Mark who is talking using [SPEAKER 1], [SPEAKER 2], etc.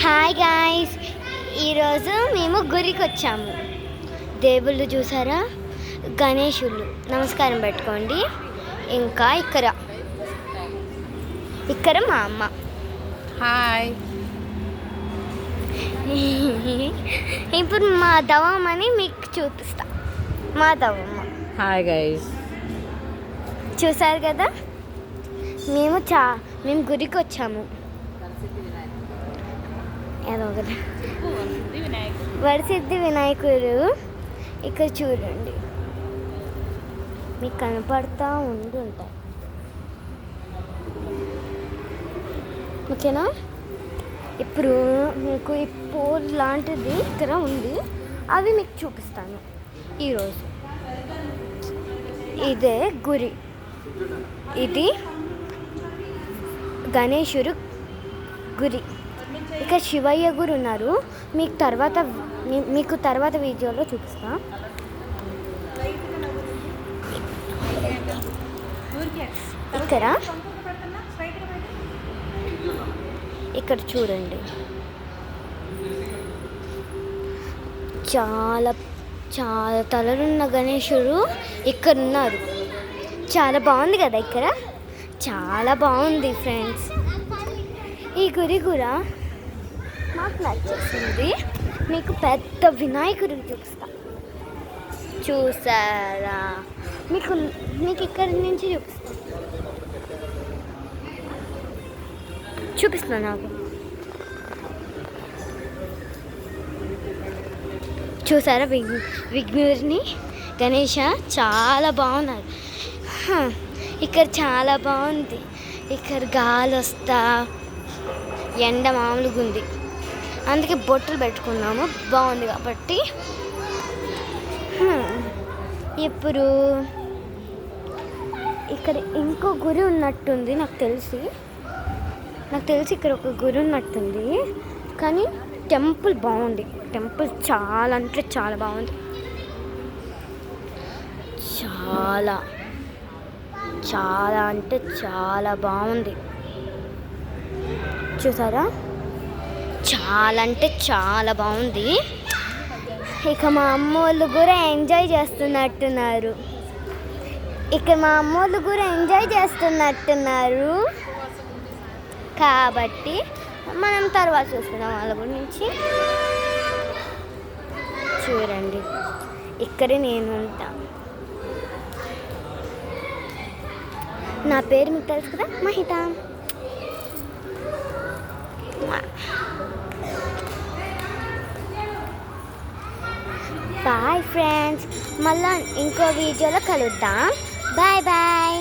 [SPEAKER 1] Hi guys, ఈరోజు మేము గుడికి వచ్చాము. దేవుళ్ళు చూసారా, గణేశుళ్ళు. నమస్కారం పెట్టుకోండి. ఇంకా ఇక్కడ మా అమ్మ.
[SPEAKER 2] హాయ్.
[SPEAKER 1] ఇప్పుడు మా దవమ్మని మీకు చూపిస్తా. మా దవమ్మ.
[SPEAKER 2] Hi guys.
[SPEAKER 1] చూసారు కదా, మేము గుడికి వచ్చాము. ఏదో కదా, వరసిద్ధి వినాయకుడు. ఇక్కడ చూడండి, మీకు కనపడతా ఉంటాయి. ఓకేనా? ఇప్పుడు మీకు ఈ పోల్ లాంటిది ఇక్కడ ఉంది, అవి మీకు చూపిస్తాను ఈరోజు. ఇదే గురి, ఇది గణేశుడు గురి. ఇక్కడ శివయ్య గురు ఉన్నారు. మీకు తర్వాత వీడియోలో చూపిస్తా. ఇక్కడ చూడండి, చాలా చాలా తలలున్న గణేశుడు ఇక్కడ ఉన్నారు. చాలా బాగుంది కదా, ఇక్కడ చాలా బాగుంది ఫ్రెండ్స్. ఈ గురి కూడా నాకు నచ్చేసింది. మీకు పెద్ద వినాయకుడికి చూసారా? మీకు ఇక్కడి నుంచి చూపిస్తా నాకు. చూసారా విఘ్నుడిని, గణేష చాలా బాగున్నారు. ఇక్కడ చాలా బాగుంది. ఇక్కడ గాలి వస్తా, ఎండ మామూలుగా ఉంది, అందుకే బొట్టలు పెట్టుకున్నాము. బాగుంది కాబట్టి. ఇప్పుడు ఇక్కడ ఇంకో గురి ఉన్నట్టుంది. నాకు తెలిసి ఇక్కడ ఒక గురి ఉన్నట్టుంది, కానీ టెంపుల్ బాగుంది. టెంపుల్ చాలా అంటే చాలా బాగుంది. చాలా చాలా అంటే చాలా బాగుంది. చూసారా, చాలా అంటే చాలా బాగుంది. ఇక మా అమ్మోళ్ళు కూడా ఎంజాయ్ చేస్తున్నట్టున్నారు. కాబట్టి మనం తర్వాత చూస్తున్నాం వాళ్ళ గురించి. చూడండి, ఇక్కడే నేను ఉంటా. నా పేరు మీకు తెలుసు కదా, మహిత. బాయ్ ఫ్రెండ్స్, మళ్ళీ ఇంకో వీడియోలో కలుద్దాం. Bye bye.